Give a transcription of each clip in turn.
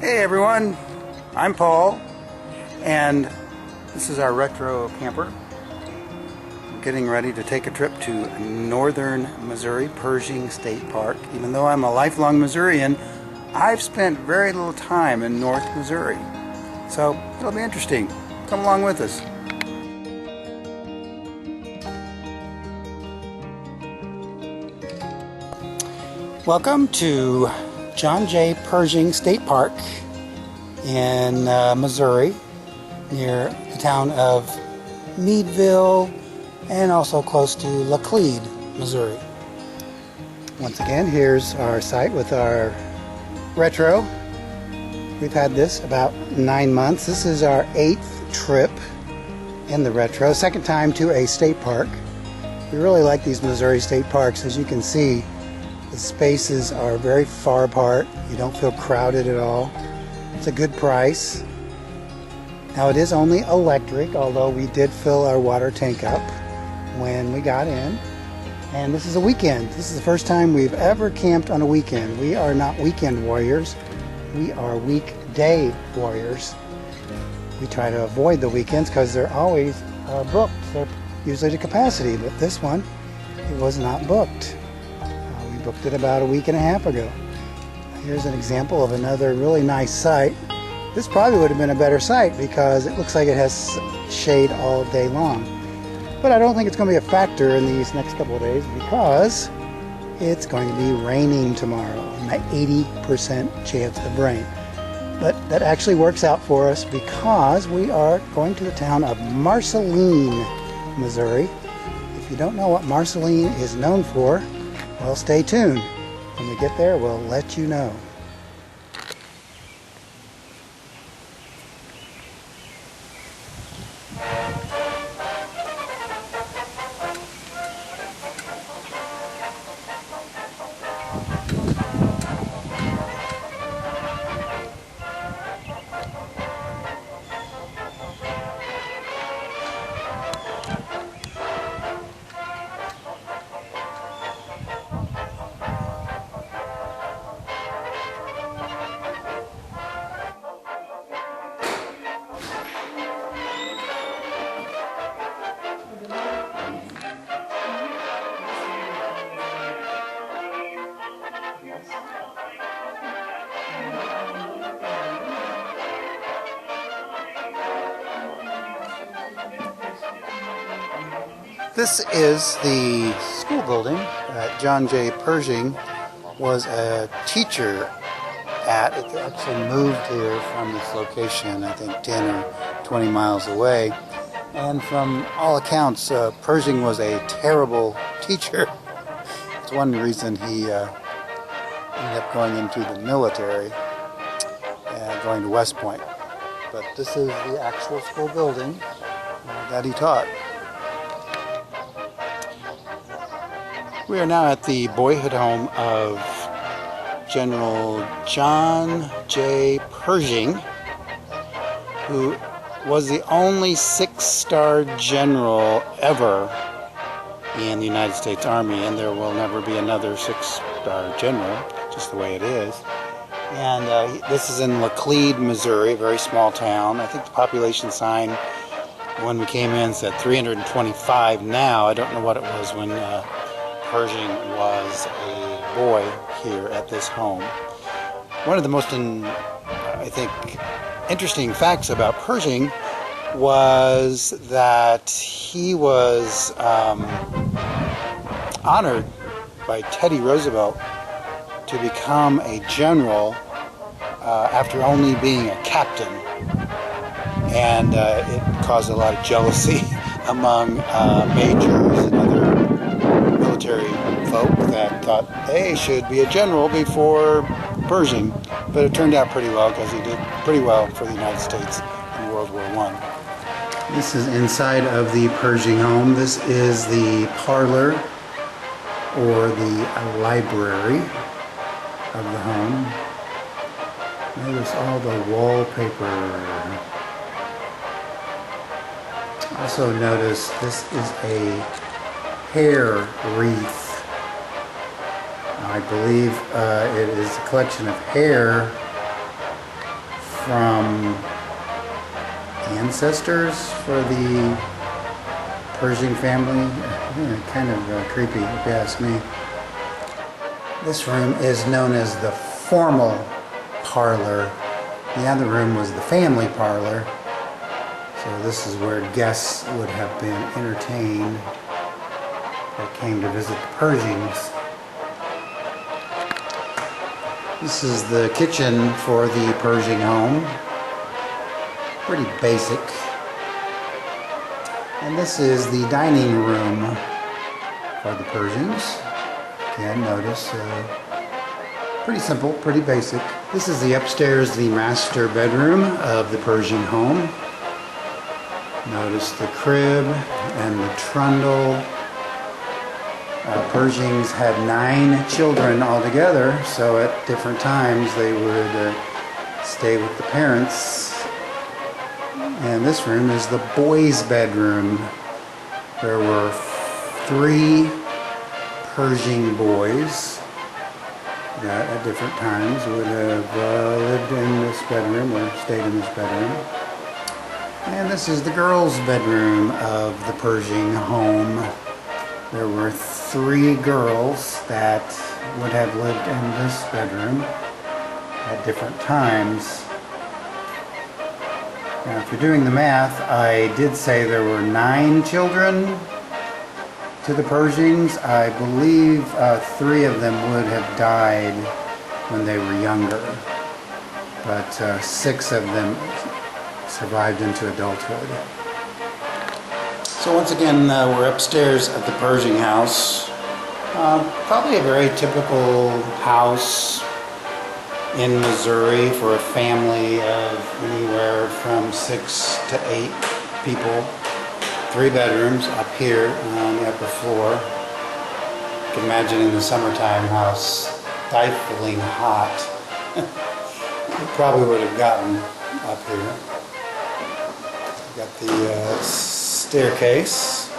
Hey everyone, I'm Paul, and this is our retro camper. I'm getting ready to take a trip to northern Missouri, Pershing State Park. Even though I'm a lifelong Missourian, I've spent very little time in North Missouri. So it'll be interesting. Come along with us. Welcome to John J. Pershing State Park in Missouri, near the town of Meadville and also close to Laclede, Missouri. Once again, here's our site with our retro. We've had this about 9 months. This is our 8th trip in the retro, second time to a state park. We really like these Missouri state parks. As you can see, the spaces are very far apart. You don't feel crowded at all. It's a good price. Now it is only electric, although we did fill our water tank up when we got in. And this is a weekend. This is the first time we've ever camped on a weekend. We are not weekend warriors. We are weekday warriors. We try to avoid the weekends because they're always booked. They're usually to capacity, but this one, it was not booked. Booked it about a week and a half ago. Here's an example of another really nice site. This probably would have been a better site because it looks like it has shade all day long. But I don't think it's going to be a factor in these next couple of days because it's going to be raining tomorrow, and an 80% chance of rain. But that actually works out for us because we are going to the town of Marceline, Missouri. If you don't know what Marceline is known for, well, stay tuned. When we get there, we'll let you know. This is the school building that John J. Pershing was a teacher at. It actually moved here from this location, I think 10 or 20 miles away. And from all accounts, Pershing was a terrible teacher. It's one reason he ended up going into the military and going to West Point. But this is the actual school building that he taught. We are now at the boyhood home of General John J. Pershing, who was the only 6-star general ever in the United States Army, and there will never be another 6-star general, just the way it is. And this is in Laclede, Missouri, a very small town. I think the population sign when we came in said 325 now. I don't know what it was when Pershing was a boy here at this home. One of the most, I think, interesting facts about Pershing was that he was honored by Teddy Roosevelt to become a general after only being a captain. And it caused a lot of jealousy among majors and other military folk that thought they should be a general before Pershing, but it turned out pretty well because he did pretty well for the United States in World War I. This is inside of the Pershing home. This is the parlor or the library of the home. Notice all the wallpaper. Also notice this is a hair wreath. I believe it is a collection of hair from ancestors for the Pershing family. Kind of creepy if you ask me. This room is known as the formal parlor. The other room was the family parlor. So this is where guests would have been entertained that came to visit the Pershings. This is the kitchen for the Pershing home. Pretty basic. And this is the dining room for the Pershings. Again, notice, pretty simple, pretty basic. This is the upstairs, the master bedroom of the Pershing home. Notice the crib and the trundle. Pershings had 9 children altogether, so at different times they would stay with the parents. And this room is the boys' bedroom. There were 3 Pershing boys that at different times would have lived in this bedroom or stayed in this bedroom. And this is the girls' bedroom of the Pershing home. There were 3 girls that would have lived in this bedroom at different times. Now, if you're doing the math, I did say there were 9 children to the Pershings. I believe 3 of them would have died when they were younger, but 6 of them survived into adulthood. So once again, we're upstairs at the Pershing house. Probably a very typical house in Missouri for a family of anywhere from 6 to 8 people. 3 bedrooms up here on the upper floor. You can imagine in the summertime how stifling hot it probably would have gotten up here. Got the staircase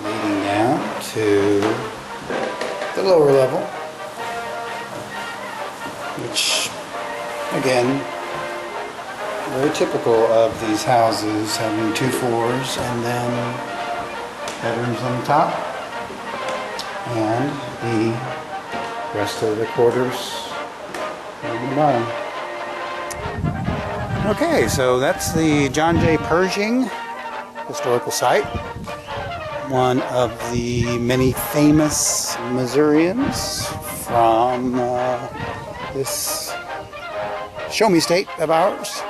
leading down to the lower level, which again, very typical of these houses, having 2 floors and then bedrooms on the top and the rest of the quarters on the bottom. Okay, so that's the John J. Pershing historical site, one of the many famous Missourians from this show me state of ours.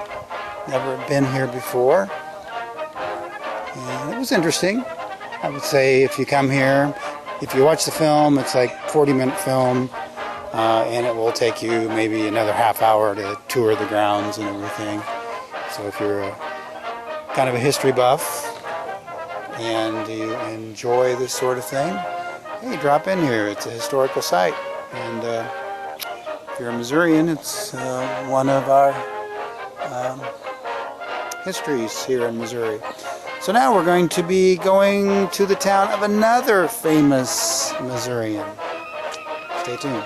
Never been here before, and it was interesting. I would say if you come here, if you watch the film, it's like 40-minute film, and it will take you maybe another half hour to tour the grounds and everything. So if you're kind of a history buff and you enjoy this sort of thing, hey, drop in here. It's a historical site, and if you're a Missourian, it's one of our histories here in Missouri. So now we're going to be going to the town of another famous Missourian. Stay tuned.